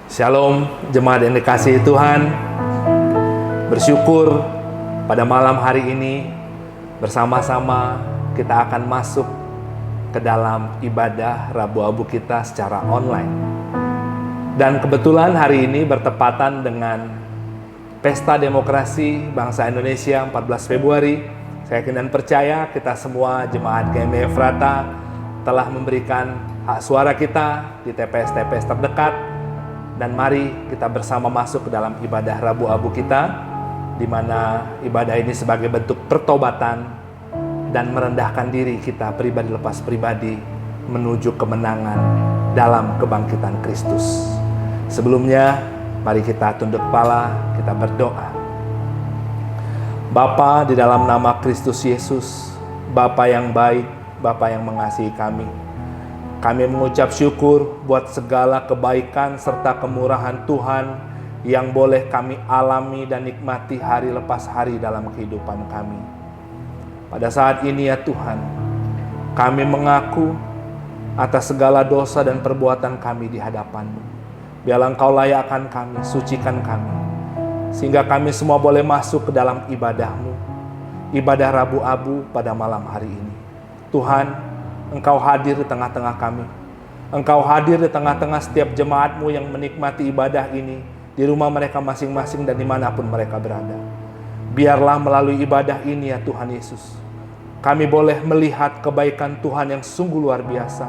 Shalom, jemaat yang dikasihi Tuhan. Bersyukur pada malam hari ini bersama-sama kita akan masuk ke dalam ibadah Rabu Abu kita secara online. Dan kebetulan hari ini bertepatan dengan Pesta Demokrasi Bangsa Indonesia 14 Februari. Saya yakin dan percaya kita semua jemaat GMI Efrata telah memberikan hak suara kita di TPS-TPS terdekat. Dan mari kita bersama masuk ke dalam ibadah Rabu Abu kita, di mana ibadah ini sebagai bentuk pertobatan dan merendahkan diri kita pribadi lepas pribadi menuju kemenangan dalam kebangkitan Kristus. Sebelumnya, mari kita tunduk kepala, kita berdoa. Bapa, di dalam nama Kristus Yesus, Bapa yang baik, Bapa yang mengasihi kami mengucap syukur buat segala kebaikan serta kemurahan Tuhan yang boleh kami alami dan nikmati hari lepas hari dalam kehidupan kami. Pada saat ini ya Tuhan, kami mengaku atas segala dosa dan perbuatan kami di hadapan-Mu. Biarlah Engkau layakkan kami, sucikan kami, sehingga kami semua boleh masuk ke dalam ibadah-Mu, ibadah Rabu Abu pada malam hari ini. Tuhan, Engkau hadir di tengah-tengah kami. Engkau hadir di tengah-tengah setiap jemaat-Mu yang menikmati ibadah ini di rumah mereka masing-masing dan dimanapun mereka berada. Biarlah melalui ibadah ini ya Tuhan Yesus, kami boleh melihat kebaikan Tuhan yang sungguh luar biasa.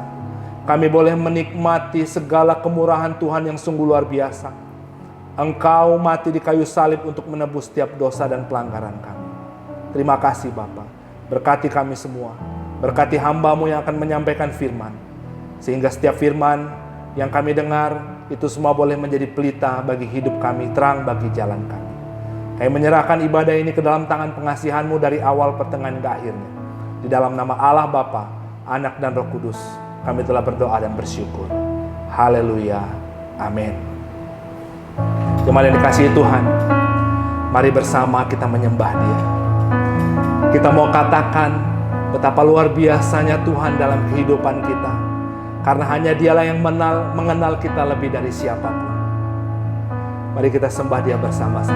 Kami boleh menikmati segala kemurahan Tuhan yang sungguh luar biasa. Engkau mati di kayu salib untuk menebus setiap dosa dan pelanggaran kami. Terima kasih Bapa. Berkati kami semua. Berkati hamba-Mu yang akan menyampaikan firman, sehingga setiap firman yang kami dengar itu semua boleh menjadi pelita bagi hidup kami, terang bagi jalan kami. Kami menyerahkan ibadah ini ke dalam tangan pengasihan-Mu dari awal pertengahan hingga akhirnya. Di dalam nama Allah Bapa, Anak dan Roh Kudus, kami telah berdoa dan bersyukur. Haleluya. Amin. Jemaat yang dikasihi Tuhan, mari bersama kita menyembah Dia. Kita mau katakan betapa luar biasanya Tuhan dalam kehidupan kita, karena hanya Dialah yang mengenal kita lebih dari siapapun. Mari kita sembah Dia bersama-sama.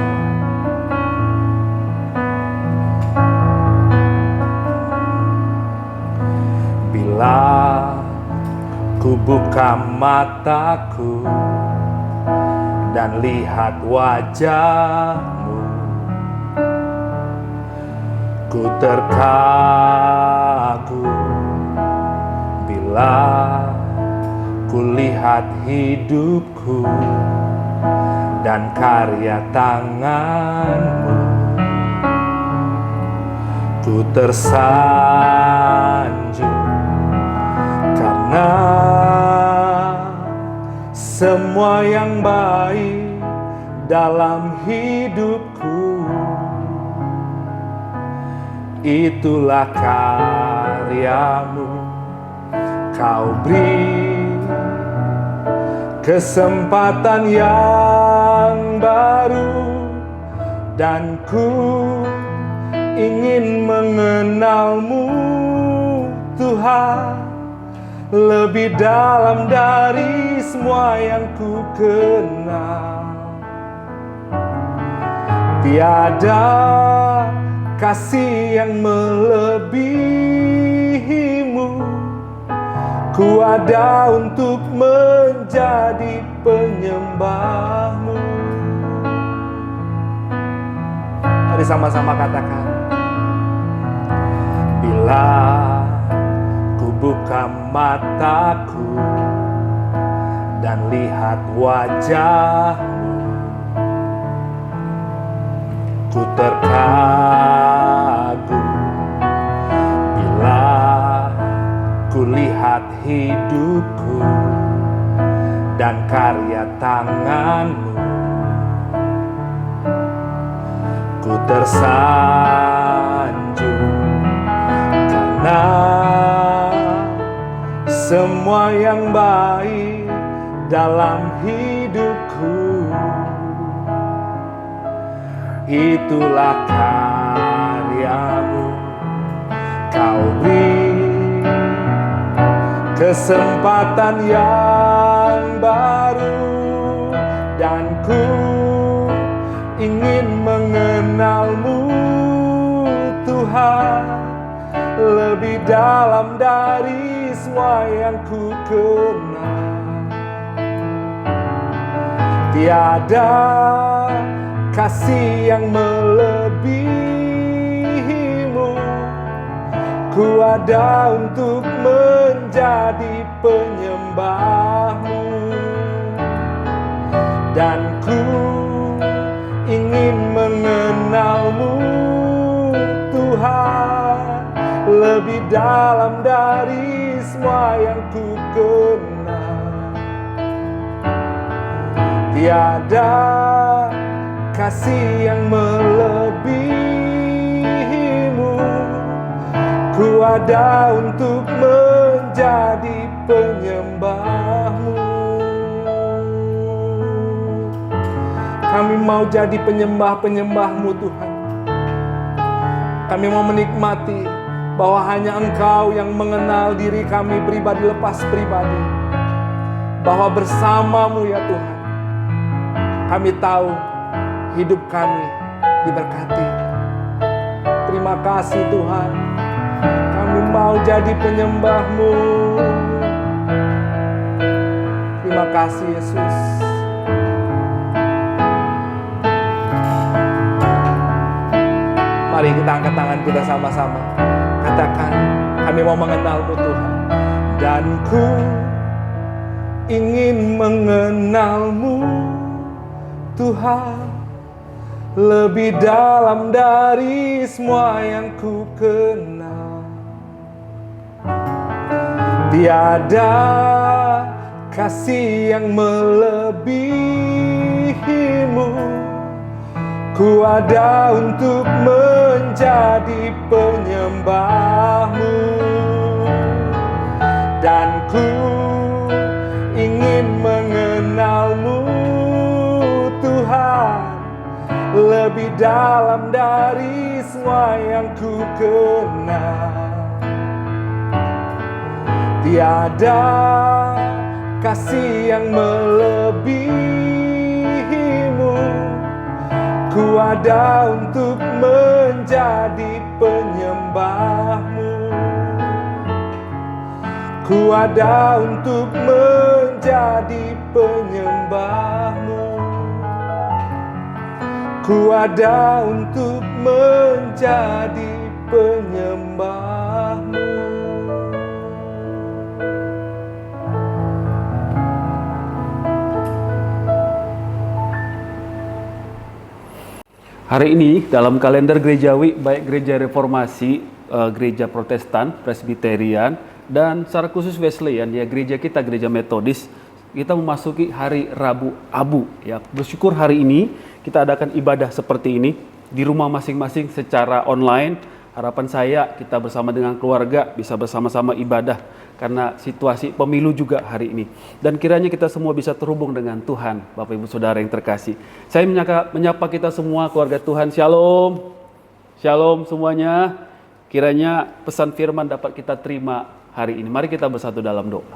Bila ku buka mataku dan lihat wajah-Mu, ku terkagum bila ku lihat hidupku dan karya tangan-Mu. Ku tersanjung karena semua yang baik dalam hidupku itulah karya-Mu. Kau beri kesempatan yang baru, dan ku ingin mengenal-Mu Tuhan lebih dalam dari semua yang ku kenal. Tiada kasih yang melebihi-Mu, ku ada untuk menjadi penyembah-Mu. Mari sama-sama katakan. Bila ku buka mataku dan lihat wajah-Mu, ku terkagum bila ku lihat hidupku dan karya tangan-Mu. Ku tersanjung karena semua yang baik dalam hidupku itulah karya-Mu. Kau beri kesempatan yang baru, Dan ku ingin mengenal-Mu Tuhan, lebih dalam dari semua yang ku kenal. Tiada kasih yang melebihi-Mu. Ku ada untuk menjadi penyembah-Mu. Dan ku ingin mengenal-Mu Tuhan, lebih dalam dari semua yang ku kenal. Tiada kasih yang melebihi-Mu. Ku ada untuk menjadi penyembah-Mu. Kami mau jadi penyembah-penyembah-Mu Tuhan. Kami mau menikmati bahwa hanya Engkau yang mengenal diri kami pribadi lepas pribadi. Bahwa bersama-Mu ya Tuhan, kami tahu hidup kami diberkati. Terima kasih Tuhan. Kami mau jadi penyembah-Mu. Terima kasih Yesus. Mari kita angkat tangan kita sama-sama. Katakan, kami mau mengenal-Mu Tuhan. Dan ku ingin mengenal-Mu Tuhan, lebih dalam dari semua yang ku kenal. Tiada kasih yang melebihi-Mu. Ku ada untuk menjadi penyembah-Mu. Dan ku ingin mengenal-Mu Tuhan, lebih dalam dari semua yang ku kenal. Tiada kasih yang melebihi-Mu. Ku ada untuk menjadi penyembah-Mu. Ku ada untuk menjadi penyembah-Mu. Ku ada untuk menjadi penyembah-Mu. Hari ini dalam kalender gerejawi, baik gereja reformasi, gereja protestan, presbiterian, dan secara khusus Wesleyan, ya gereja kita, gereja metodis, kita memasuki hari Rabu Abu. Ya, bersyukur hari ini kita adakan ibadah seperti ini di rumah masing-masing secara online. Harapan saya kita bersama dengan keluarga bisa bersama-sama ibadah karena situasi pemilu juga hari ini. Dan kiranya kita semua bisa terhubung dengan Tuhan, Bapak Ibu Saudara yang terkasih. Saya menyapa kita semua keluarga Tuhan. Shalom. Shalom semuanya. Kiranya pesan firman dapat kita terima hari ini. Mari kita bersatu dalam doa.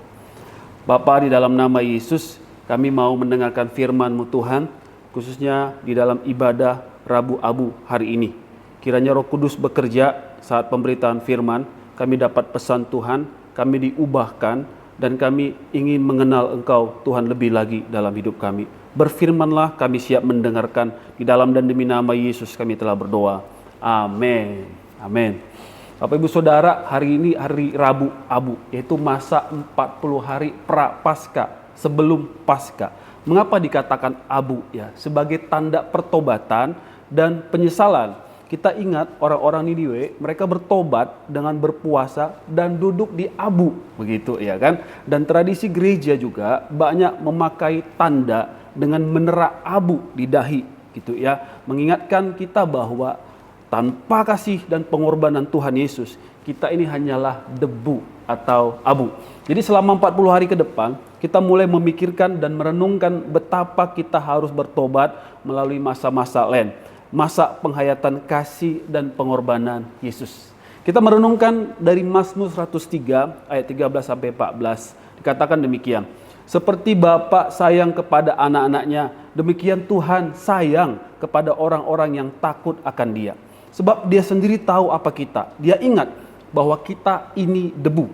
Bapa, di dalam nama Yesus, kami mau mendengarkan firman-Mu Tuhan, khususnya di dalam ibadah Rabu Abu hari ini. Kiranya Roh Kudus bekerja saat pemberitaan firman, kami dapat pesan Tuhan, kami diubahkan, dan kami ingin mengenal Engkau Tuhan lebih lagi dalam hidup kami. Berfirmanlah, kami siap mendengarkan. Di dalam dan demi nama Yesus kami telah berdoa. Amin. Amin. Bapak Ibu Saudara, hari ini hari Rabu Abu, yaitu masa 40 hari pra-Paskah, sebelum Paskah. Mengapa dikatakan Abu? Ya, sebagai tanda pertobatan dan penyesalan. Kita ingat orang-orang Niniwe, mereka bertobat dengan berpuasa dan duduk di abu, begitu ya kan? Dan tradisi gereja juga banyak memakai tanda dengan menerak abu di dahi, gitu ya, mengingatkan kita bahwa tanpa kasih dan pengorbanan Tuhan Yesus, kita ini hanyalah debu atau abu. Jadi selama 40 hari ke depan, kita mulai memikirkan dan merenungkan betapa kita harus bertobat melalui masa-masa Lent. Masa penghayatan kasih dan pengorbanan Yesus. Kita merenungkan dari Mazmur 103 ayat 13 sampai 14. Dikatakan demikian. Seperti Bapa sayang kepada anak-anaknya, demikian Tuhan sayang kepada orang-orang yang takut akan Dia. Sebab Dia sendiri tahu apa kita. Dia ingat bahwa kita ini debu.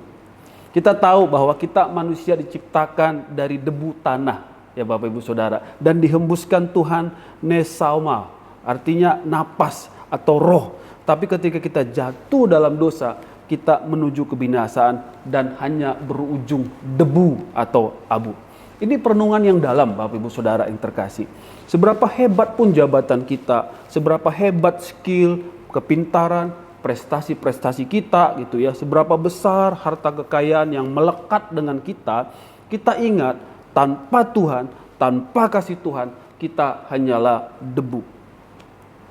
Kita tahu bahwa kita manusia diciptakan dari debu tanah, ya Bapak Ibu Saudara, dan dihembuskan Tuhan nesauma, artinya napas atau roh. Tapi ketika kita jatuh dalam dosa, kita menuju kebinasaan dan hanya berujung debu atau abu. Ini perenungan yang dalam, Bapak Ibu Saudara yang terkasih. Seberapa hebat pun jabatan kita, seberapa hebat skill, kepintaran, prestasi-prestasi kita gitu ya, seberapa besar harta kekayaan yang melekat dengan kita, kita ingat tanpa Tuhan, tanpa kasih Tuhan, kita hanyalah debu.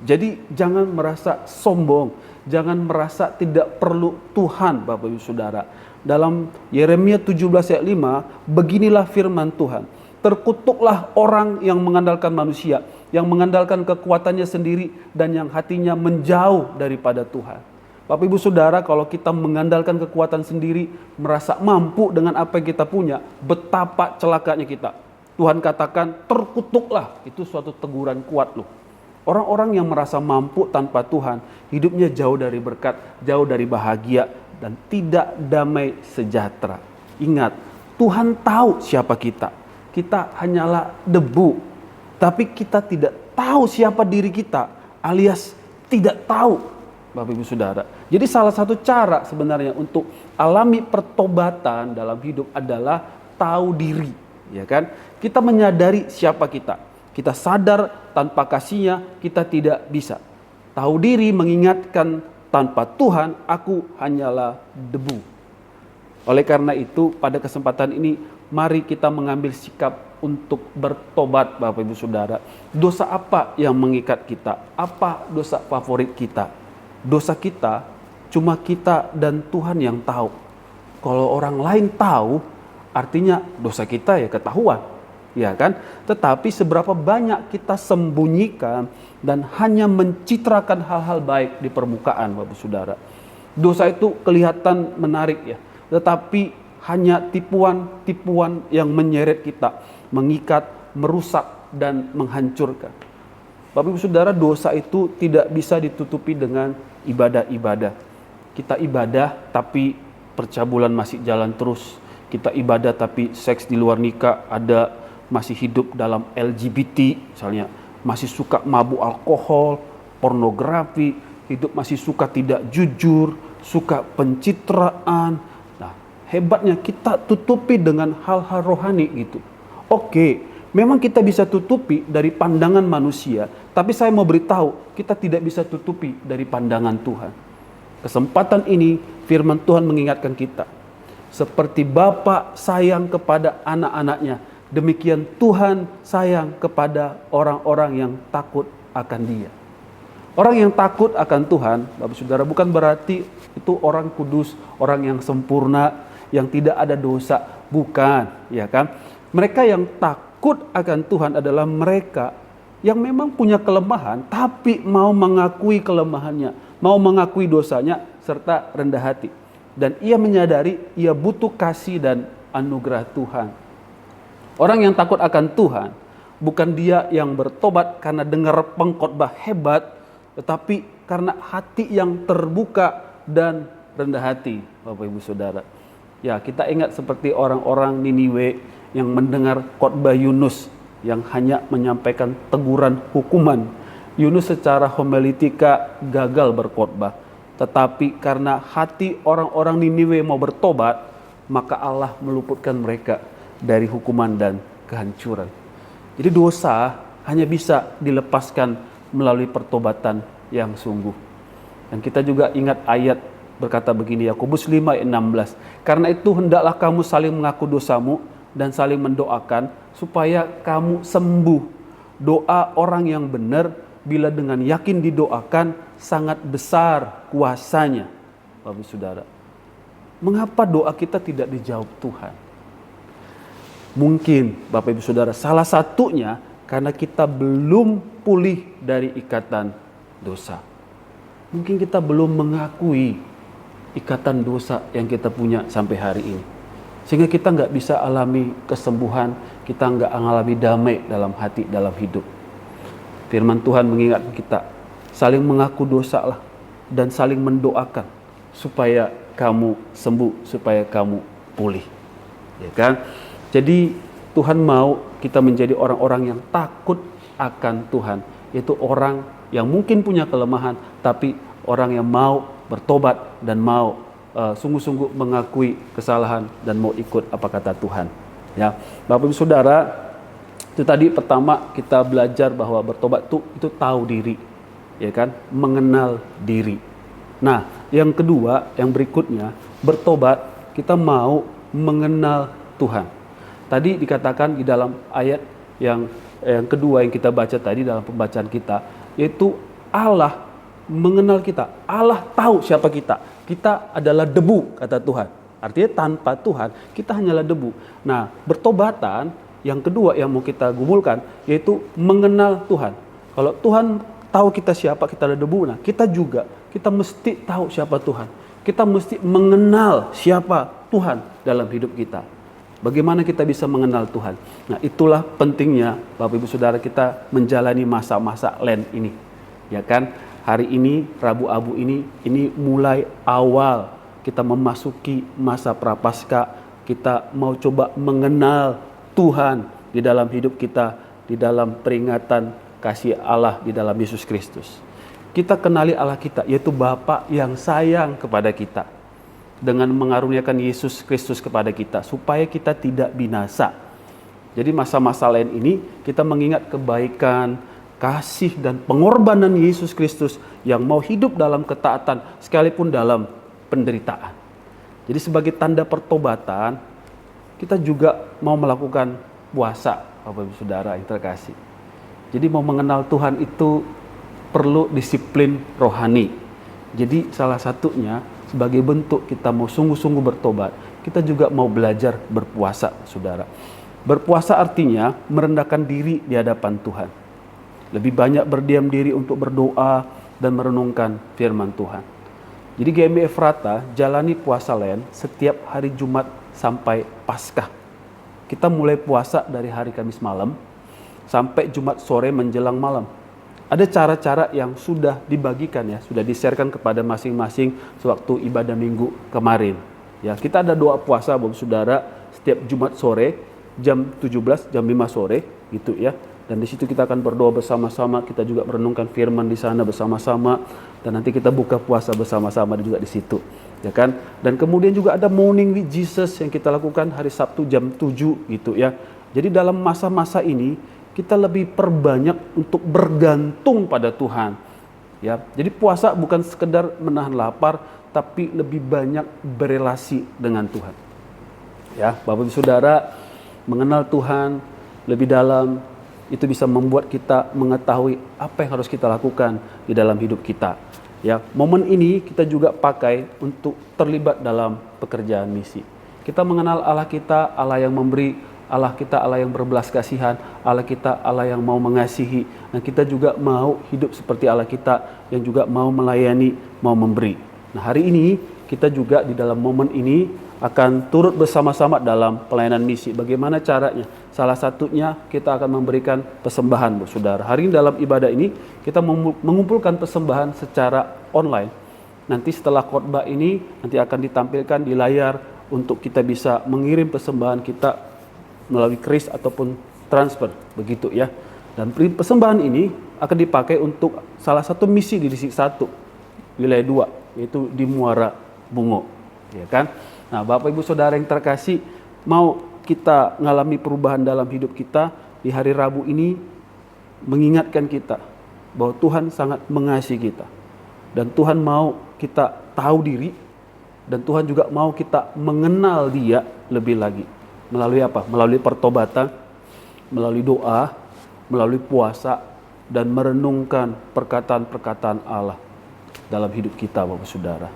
Jadi jangan merasa sombong, jangan merasa tidak perlu Tuhan, Bapak Ibu Saudara. Dalam Yeremia 17 ayat 5, beginilah firman Tuhan. Terkutuklah orang yang mengandalkan manusia, yang mengandalkan kekuatannya sendiri, dan yang hatinya menjauh daripada Tuhan. Bapak Ibu Saudara, kalau kita mengandalkan kekuatan sendiri, merasa mampu dengan apa yang kita punya, betapa celakanya kita. Tuhan katakan, terkutuklah, itu suatu teguran kuat loh. Orang-orang yang merasa mampu tanpa Tuhan, hidupnya jauh dari berkat, jauh dari bahagia, dan tidak damai sejahtera. Ingat, Tuhan tahu siapa kita. Kita hanyalah debu, tapi kita tidak tahu siapa diri kita, alias tidak tahu, Bapak Ibu Saudara. Jadi salah satu cara sebenarnya untuk alami pertobatan dalam hidup adalah tahu diri, ya kan? Kita menyadari siapa kita. Kita sadar tanpa kasihnya kita tidak bisa. Tahu diri mengingatkan tanpa Tuhan aku hanyalah debu. Oleh karena itu pada kesempatan ini mari kita mengambil sikap untuk bertobat, Bapak Ibu Saudara. Dosa apa yang mengikat kita? Apa dosa favorit kita? Dosa kita cuma kita dan Tuhan yang tahu. Kalau orang lain tahu, artinya dosa kita ya ketahuan. Ya kan? Tetapi seberapa banyak kita sembunyikan dan hanya mencitrakan hal-hal baik di permukaan, Bapak Saudara. Dosa itu kelihatan menarik ya, tetapi hanya tipuan-tipuan yang menyeret kita, mengikat, merusak dan menghancurkan. Bapak Ibu Saudara, dosa itu tidak bisa ditutupi dengan ibadah-ibadah. Kita ibadah tapi percabulan masih jalan terus. Kita ibadah tapi seks di luar nikah ada, masih hidup dalam LGBT misalnya, masih suka mabuk alkohol, pornografi, hidup masih suka tidak jujur, suka pencitraan. Nah, hebatnya kita tutupi dengan hal-hal rohani gitu. Oke, memang kita bisa tutupi dari pandangan manusia, tapi saya mau beritahu, kita tidak bisa tutupi dari pandangan Tuhan. Kesempatan ini firman Tuhan mengingatkan kita. Seperti Bapa sayang kepada anak-anaknya, demikian Tuhan sayang kepada orang-orang yang takut akan Dia. Orang yang takut akan Tuhan, Bapak Saudara, bukan berarti itu orang kudus, orang yang sempurna, yang tidak ada dosa, bukan, ya kan? Mereka yang takut akan Tuhan adalah mereka yang memang punya kelemahan, tapi mau mengakui kelemahannya, mau mengakui dosanya, serta rendah hati. Dan ia menyadari ia butuh kasih dan anugerah Tuhan. Orang yang takut akan Tuhan, bukan dia yang bertobat karena dengar pengkhotbah hebat, tetapi karena hati yang terbuka dan rendah hati, Bapak Ibu Saudara. Ya, kita ingat seperti orang-orang Niniwe yang mendengar khotbah Yunus yang hanya menyampaikan teguran hukuman. Yunus secara homiletika gagal berkhotbah, tetapi karena hati orang-orang Niniwe mau bertobat, maka Allah meluputkan mereka dari hukuman dan kehancuran. Jadi dosa hanya bisa dilepaskan melalui pertobatan yang sungguh. Dan kita juga ingat ayat berkata begini, Yakobus 5 ayat 16. Karena itu hendaklah kamu saling mengaku dosamu dan saling mendoakan supaya kamu sembuh. Doa orang yang benar bila dengan yakin didoakan sangat besar kuasanya. Bapak Saudara, mengapa doa kita tidak dijawab Tuhan? Mungkin Bapak Ibu Saudara, salah satunya karena kita belum pulih dari ikatan dosa. Mungkin kita belum mengakui ikatan dosa yang kita punya sampai hari ini. Sehingga kita nggak bisa alami kesembuhan, kita nggak mengalami damai dalam hati, dalam hidup. Firman Tuhan mengingatkan kita, saling mengaku dosa lah, dan saling mendoakan, supaya kamu sembuh, supaya kamu pulih. Ya kan? Jadi Tuhan mau kita menjadi orang-orang yang takut akan Tuhan. Yaitu orang yang mungkin punya kelemahan, tapi orang yang mau bertobat dan mau sungguh-sungguh mengakui kesalahan dan mau ikut apa kata Tuhan. Ya, Bapak Ibu Saudara, itu tadi pertama kita belajar bahwa bertobat itu tahu diri, ya kan, mengenal diri. Nah, yang kedua, yang berikutnya, bertobat kita mau mengenal Tuhan. Tadi dikatakan di dalam ayat yang kedua yang kita baca tadi dalam pembacaan kita, yaitu Allah mengenal kita. Allah tahu siapa kita. Kita adalah debu, kata Tuhan. Artinya tanpa Tuhan, kita hanyalah debu. Nah, bertobatan yang kedua yang mau kita gumulkan, yaitu mengenal Tuhan. Kalau Tuhan tahu kita siapa, kita adalah debu, nah kita mesti tahu siapa Tuhan. Kita mesti mengenal siapa Tuhan dalam hidup kita. Bagaimana kita bisa mengenal Tuhan? Nah, itulah pentingnya Bapak Ibu Saudara kita menjalani masa-masa Lent ini. Ya kan? Hari ini, Rabu Abu ini mulai awal kita memasuki masa Prapaskah. Kita mau coba mengenal Tuhan di dalam hidup kita, di dalam peringatan kasih Allah di dalam Yesus Kristus. Kita kenali Allah kita, yaitu Bapa yang sayang kepada kita, dengan mengaruniakan Yesus Kristus kepada kita, supaya kita tidak binasa. Jadi masa-masa Lent ini kita mengingat kebaikan, kasih dan pengorbanan Yesus Kristus yang mau hidup dalam ketaatan sekalipun dalam penderitaan. Jadi sebagai tanda pertobatan, kita juga mau melakukan puasa, Bapak Ibu Saudara yang terkasih. Jadi mau mengenal Tuhan itu perlu disiplin rohani. Jadi salah satunya sebagai bentuk kita mau sungguh-sungguh bertobat, kita juga mau belajar berpuasa, Saudara. Berpuasa artinya merendahkan diri di hadapan Tuhan. Lebih banyak berdiam diri untuk berdoa dan merenungkan firman Tuhan. Jadi GMI Efrata jalani puasa Lent setiap hari Jumat sampai Paskah. Kita mulai puasa dari hari Kamis malam sampai Jumat sore menjelang malam. Ada cara-cara yang sudah dibagikan ya, sudah di-sharekan kepada masing-masing sewaktu ibadah minggu kemarin. Ya, kita ada doa puasa Bapak Saudara setiap Jumat sore jam 17, jam 5 sore gitu ya. Dan di situ kita akan berdoa bersama-sama, kita juga merenungkan firman di sana bersama-sama, dan nanti kita buka puasa bersama-sama juga di situ, ya kan? Dan kemudian juga ada morning with Jesus yang kita lakukan hari Sabtu jam 7 gitu ya. Jadi dalam masa-masa ini kita lebih perbanyak untuk bergantung pada Tuhan. Ya, jadi puasa bukan sekedar menahan lapar, tapi lebih banyak berelasi dengan Tuhan. Ya, Bapak Ibu Saudara, mengenal Tuhan lebih dalam itu bisa membuat kita mengetahui apa yang harus kita lakukan di dalam hidup kita. Ya, momen ini kita juga pakai untuk terlibat dalam pekerjaan misi. Kita mengenal Allah kita, Allah yang memberi, Allah kita Allah yang berbelas kasihan, Allah kita Allah yang mau mengasihi. Nah, kita juga mau hidup seperti Allah kita yang juga mau melayani, mau memberi. Nah, hari ini kita juga di dalam momen ini akan turut bersama-sama dalam pelayanan misi. Bagaimana caranya? Salah satunya kita akan memberikan persembahan, Saudara. Hari ini dalam ibadah ini kita mengumpulkan persembahan secara online. Nanti setelah khotbah ini nanti akan ditampilkan di layar untuk kita bisa mengirim persembahan kita melalui kris ataupun transfer, begitu ya. Dan persembahan ini akan dipakai untuk salah satu misi di Distrik 1 wilayah 2, yaitu di Muara Bungo, ya kan? Nah, Bapak Ibu Saudara yang terkasih, mau kita mengalami perubahan dalam hidup kita di hari Rabu ini, mengingatkan kita bahwa Tuhan sangat mengasihi kita. Dan Tuhan mau kita tahu diri, dan Tuhan juga mau kita mengenal Dia lebih lagi. Melalui apa? Melalui pertobatan, melalui doa, melalui puasa, dan merenungkan perkataan-perkataan Allah dalam hidup kita, Bapak Saudara.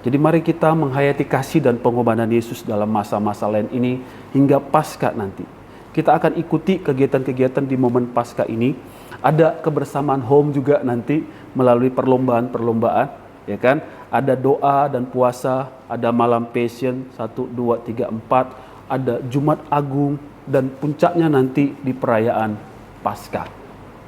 Jadi mari kita menghayati kasih dan pengorbanan Yesus dalam masa-masa Lent ini hingga Paskah nanti. Kita akan ikuti kegiatan-kegiatan di momen Paskah ini. Ada kebersamaan home juga nanti melalui perlombaan-perlombaan, ya kan? Ada doa dan puasa, ada malam passion 1, 2, 3, 4, ada Jumat Agung, dan puncaknya nanti di perayaan Paskah.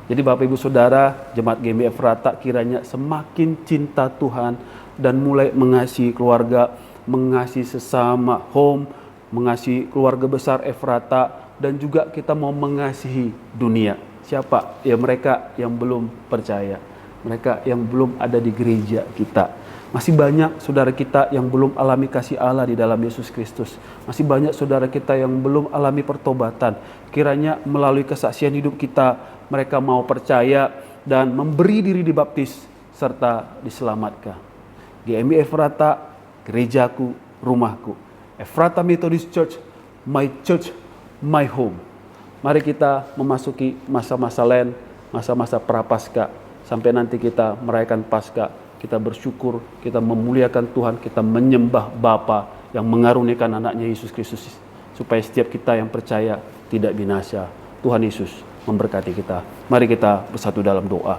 Jadi Bapak Ibu Saudara, Jemaat GMI Efrata kiranya semakin cinta Tuhan dan mulai mengasihi keluarga, mengasihi sesama home, mengasihi keluarga besar Efrata, dan juga kita mau mengasihi dunia. Siapa? Ya mereka yang belum percaya, mereka yang belum ada di gereja kita. Masih banyak saudara kita yang belum alami kasih Allah di dalam Yesus Kristus. Masih banyak saudara kita yang belum alami pertobatan. Kiranya melalui kesaksian hidup kita, mereka mau percaya dan memberi diri dibaptis serta diselamatkan. GMI Efrata, gerejaku, rumahku. Efrata Methodist Church, my home. Mari kita memasuki masa-masa Lent, masa-masa Prapaskah, sampai nanti kita merayakan Paskah. Kita bersyukur, kita memuliakan Tuhan, kita menyembah Bapa yang mengaruniakan anaknya Yesus Kristus, supaya setiap kita yang percaya tidak binasa. Tuhan Yesus memberkati kita. Mari kita bersatu dalam doa.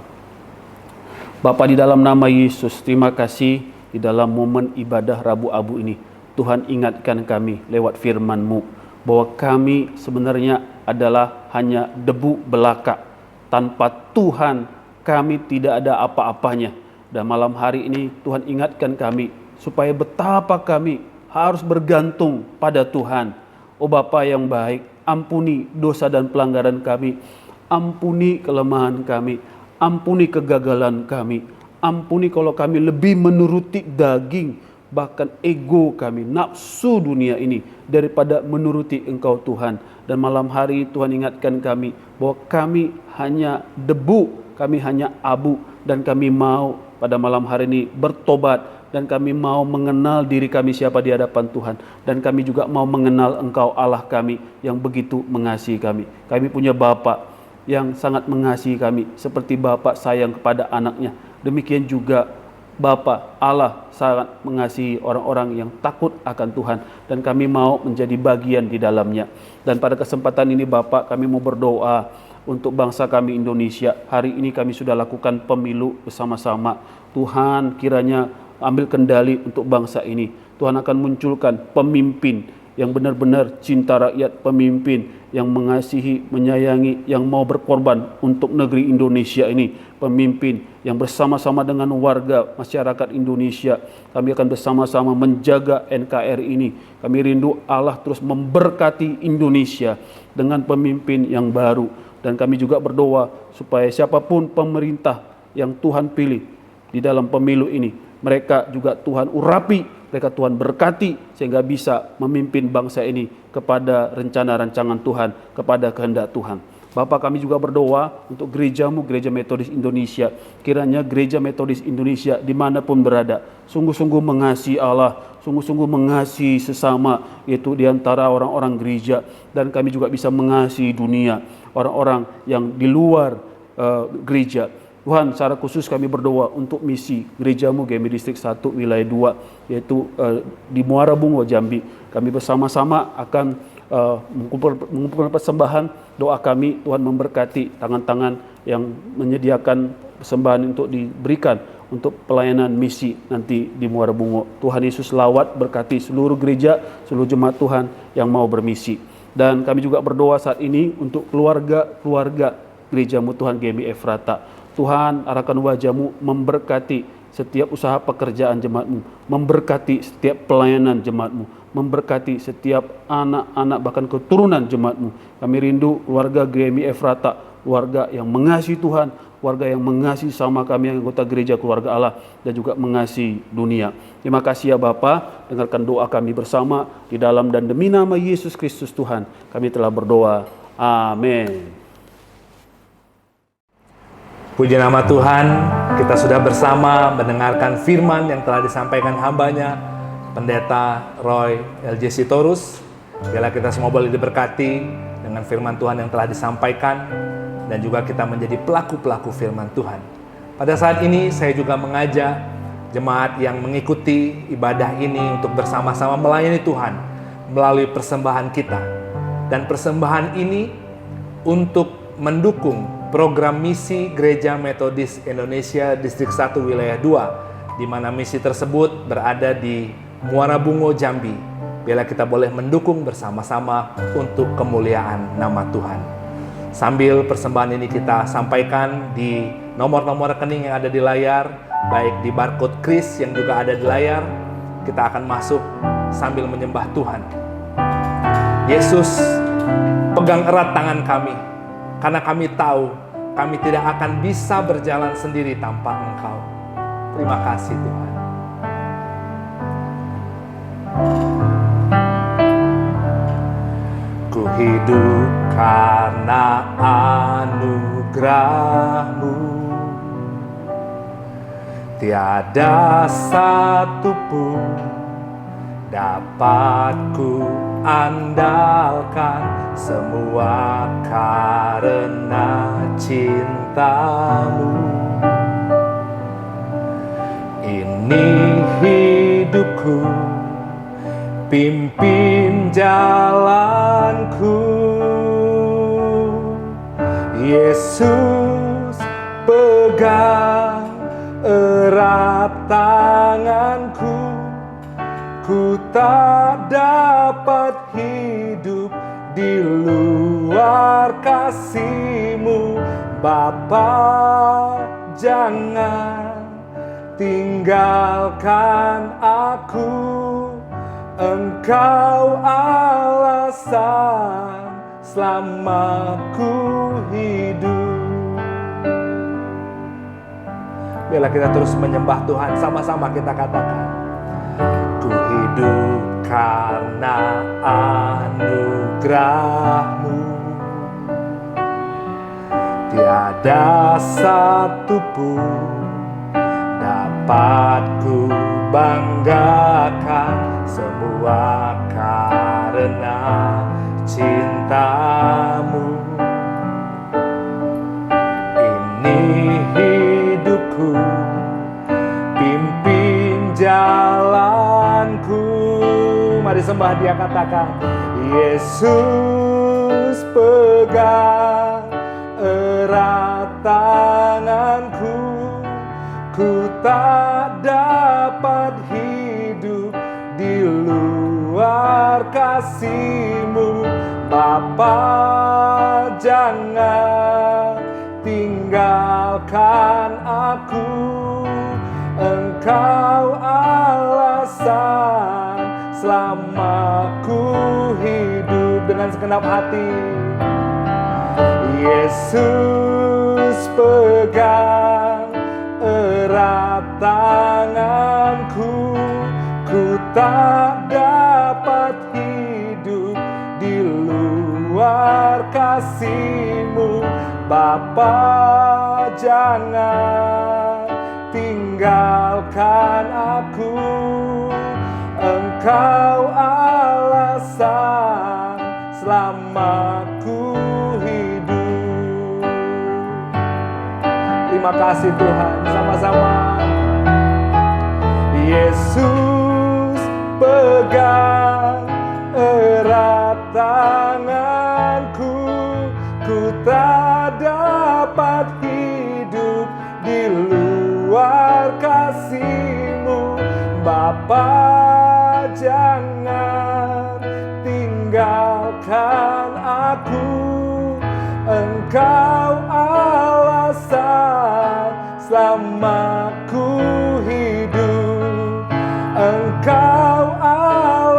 Bapa, di dalam nama Yesus, terima kasih di dalam momen ibadah Rabu Abu ini. Tuhan ingatkan kami lewat firman-Mu bahwa kami sebenarnya adalah hanya debu belaka. Tanpa Tuhan kami tidak ada apa-apanya. Dan malam hari ini Tuhan ingatkan kami supaya betapa kami harus bergantung pada Tuhan. Oh Bapa yang baik, ampuni dosa dan pelanggaran kami, ampuni kelemahan kami, ampuni kegagalan kami, ampuni kalau kami lebih menuruti daging, bahkan ego kami, nafsu dunia ini, daripada menuruti Engkau Tuhan. Dan malam hari Tuhan ingatkan kami bahwa kami hanya debu, kami hanya abu, dan kami mau pada malam hari ini bertobat, dan kami mau mengenal diri kami siapa di hadapan Tuhan, dan kami juga mau mengenal Engkau Allah kami yang begitu mengasihi kami. Kami punya Bapa yang sangat mengasihi kami, seperti Bapa sayang kepada anaknya. Demikian juga Bapa Allah sangat mengasihi orang-orang yang takut akan Tuhan, dan kami mau menjadi bagian di dalamnya. Dan pada kesempatan ini Bapa, kami mau berdoa untuk bangsa kami Indonesia. Hari ini kami sudah lakukan pemilu bersama-sama. Tuhan kiranya ambil kendali untuk bangsa ini. Tuhan akan munculkan pemimpin yang benar-benar cinta rakyat, pemimpin yang mengasihi, menyayangi, yang mau berkorban untuk negeri Indonesia ini. Pemimpin yang bersama-sama dengan warga masyarakat Indonesia, kami akan bersama-sama menjaga NKRI ini. Kami rindu Allah terus memberkati Indonesia dengan pemimpin yang baru. Dan kami juga berdoa supaya siapapun pemerintah yang Tuhan pilih di dalam pemilu ini, mereka juga Tuhan urapi, mereka Tuhan berkati, sehingga bisa memimpin bangsa ini kepada rencana rancangan Tuhan, kepada kehendak Tuhan. Bapa, kami juga berdoa untuk gereja-Mu, Gereja Metodis Indonesia. Kiranya Gereja Metodis Indonesia dimanapun berada, sungguh-sungguh mengasihi Allah, sungguh-sungguh mengasihi sesama, yaitu di antara orang-orang gereja. Dan kami juga bisa mengasihi dunia, orang-orang yang di luar gereja. Tuhan, secara khusus kami berdoa untuk misi gereja-Mu GMI Distrik 1 Wilayah 2, yaitu di Muara Bungo, Jambi. Kami bersama-sama akan mengumpulkan persembahan. Doa kami Tuhan memberkati tangan-tangan yang menyediakan persembahan untuk diberikan untuk pelayanan misi nanti di Muara Bungo. Tuhan Yesus lawat berkati seluruh gereja, seluruh jemaat Tuhan yang mau bermisi. Dan kami juga berdoa saat ini untuk keluarga-keluarga gereja-Mu Tuhan GMI Efrata. Tuhan, arahkan wajah-Mu memberkati setiap usaha pekerjaan jemaat-Mu, memberkati setiap pelayanan jemaat-Mu, memberkati setiap anak-anak bahkan keturunan jemaat-Mu. Kami rindu keluarga GMI Efrata, keluarga yang mengasihi Tuhan, keluarga yang mengasihi sama kami yang anggota gereja keluarga Allah, dan juga mengasihi dunia. Terima kasih ya Bapa, dengarkan doa kami bersama di dalam dan demi nama Yesus Kristus Tuhan. Kami telah berdoa. Amin. Puji nama Tuhan, kita sudah bersama mendengarkan firman yang telah disampaikan hamba-Nya, Pendeta Roy LJ Sitorus. Biarlah kita semua boleh diberkati dengan firman Tuhan yang telah disampaikan, dan juga kita menjadi pelaku-pelaku firman Tuhan. Pada saat ini saya juga mengajak jemaat yang mengikuti ibadah ini untuk bersama-sama melayani Tuhan melalui persembahan kita. Dan persembahan ini untuk mendukung program misi Gereja Metodis Indonesia Distrik 1 Wilayah 2 di mana misi tersebut berada di Muara Bungo, Jambi. Bila kita boleh mendukung bersama-sama untuk kemuliaan nama Tuhan. Sambil persembahan ini kita sampaikan di nomor-nomor rekening yang ada di layar, baik di barcode kris yang juga ada di layar. Kita akan masuk sambil menyembah Tuhan. Yesus, pegang erat tangan kami, karena kami tahu kami tidak akan bisa berjalan sendiri tanpa Engkau. Terima kasih Tuhan. Ku hidup karena anugerah-Mu, tiada satu pun dapat ku andalkan, semua karena cinta-Mu. Ini hidupku, pimpin jalanku. Yesus, pegang erat tanganku. Ku tak dapat hidup di luar kasih-Mu. Bapa, jangan tinggalkan aku. Engkau alasan selama ku hidup. Bila kita terus menyembah Tuhan, sama-sama kita katakan, ku hidup karena anugerah-Mu, tiada satu pun dapat ku banggakan, semua karena cinta-Mu. Ini hidupku, pimpin jalanku. Mari sembah Dia, katakan, Yesus, pegang erat tanganku. Ku tak dapat hidup di luar kasih-Mu. Bapa, jangan tinggalkan aku. Engkau alasan selama ku hidup. Dengan segenap hati, Yesus, pegang erat tanganku. Ku tak dapat hidup di luar kasih-Mu. Bapa, jangan tinggalkan aku. Engkau alasan selama ku hidup. Terima kasih Tuhan, sama-sama. Yesus, pegang erat tanganku. Ku tak dapat hidup di luar kasih-Mu. Bapa, jangan tinggalkan aku. Engkau alasan selama ku hidup. Engkau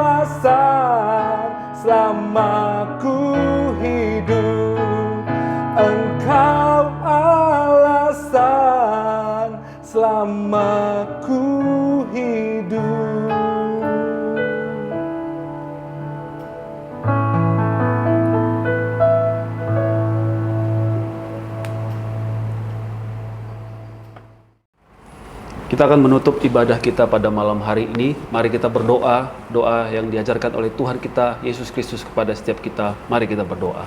alasan selama ku hidup. Engkau alasan selama ku hidup. Kita akan menutup ibadah kita pada malam hari ini. Mari kita berdoa, doa yang diajarkan oleh Tuhan kita, Yesus Kristus, kepada setiap kita. Mari kita berdoa.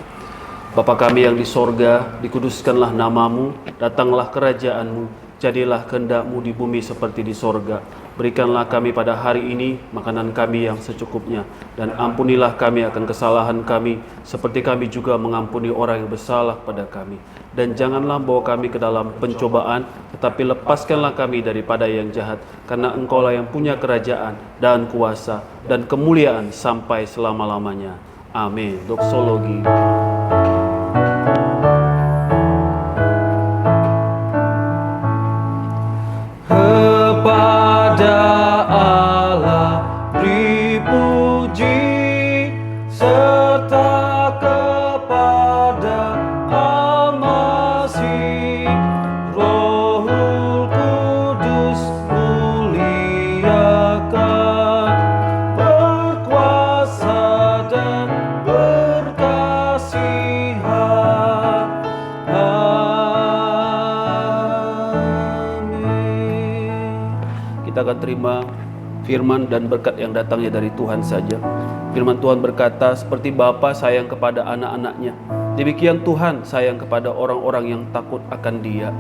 Bapa kami yang di sorga, dikuduskanlah nama-Mu, datanglah kerajaan-Mu, jadilah kehendak-Mu di bumi seperti di sorga. Berikanlah kami pada hari ini makanan kami yang secukupnya, dan ampunilah kami akan kesalahan kami, seperti kami juga mengampuni orang yang bersalah pada kami. Dan janganlah bawa kami ke dalam pencobaan, tetapi lepaskanlah kami daripada yang jahat, karena Engkaulah yang punya kerajaan dan kuasa dan kemuliaan sampai selama-lamanya. Amin. Doksologi. Kepada Allah beri puji, serta kepada Al-Masih, Rohul Kudus muliakan, berkuasa dan berkasihan. Kita akan terima firman dan berkat yang datangnya dari Tuhan saja. Firman Tuhan berkata, seperti Bapa sayang kepada anak-anaknya, demikian Tuhan sayang kepada orang-orang yang takut akan Dia.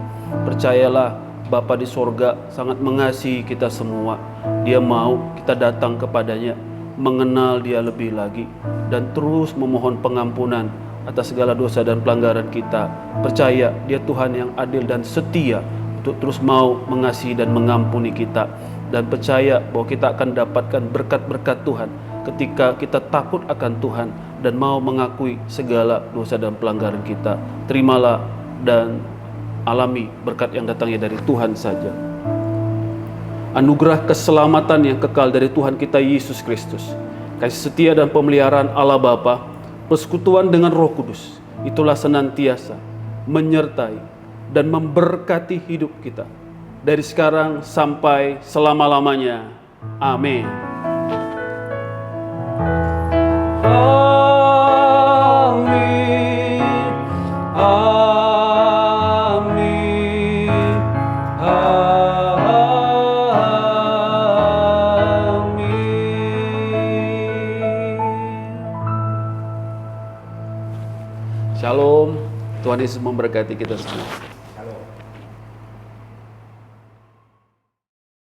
Percayalah, Bapa di sorga sangat mengasihi kita semua. Dia mau kita datang kepadanya, mengenal Dia lebih lagi, dan terus memohon pengampunan atas segala dosa dan pelanggaran kita. Percaya Dia Tuhan yang adil dan setia untuk terus mau mengasihi dan mengampuni kita, dan percaya bahwa kita akan dapatkan berkat-berkat Tuhan ketika kita takut akan Tuhan dan mau mengakui segala dosa dan pelanggaran kita. Terimalah dan alami berkat yang datangnya dari Tuhan saja. Anugerah keselamatan yang kekal dari Tuhan kita Yesus Kristus, kasih setia dan pemeliharaan Allah Bapa, persekutuan dengan Roh Kudus, itulah senantiasa menyertai dan memberkati hidup kita dari sekarang sampai selama-lamanya. Amin. Amin. Amin. Amin. Shalom. Tuhan Yesus memberkati kita semua.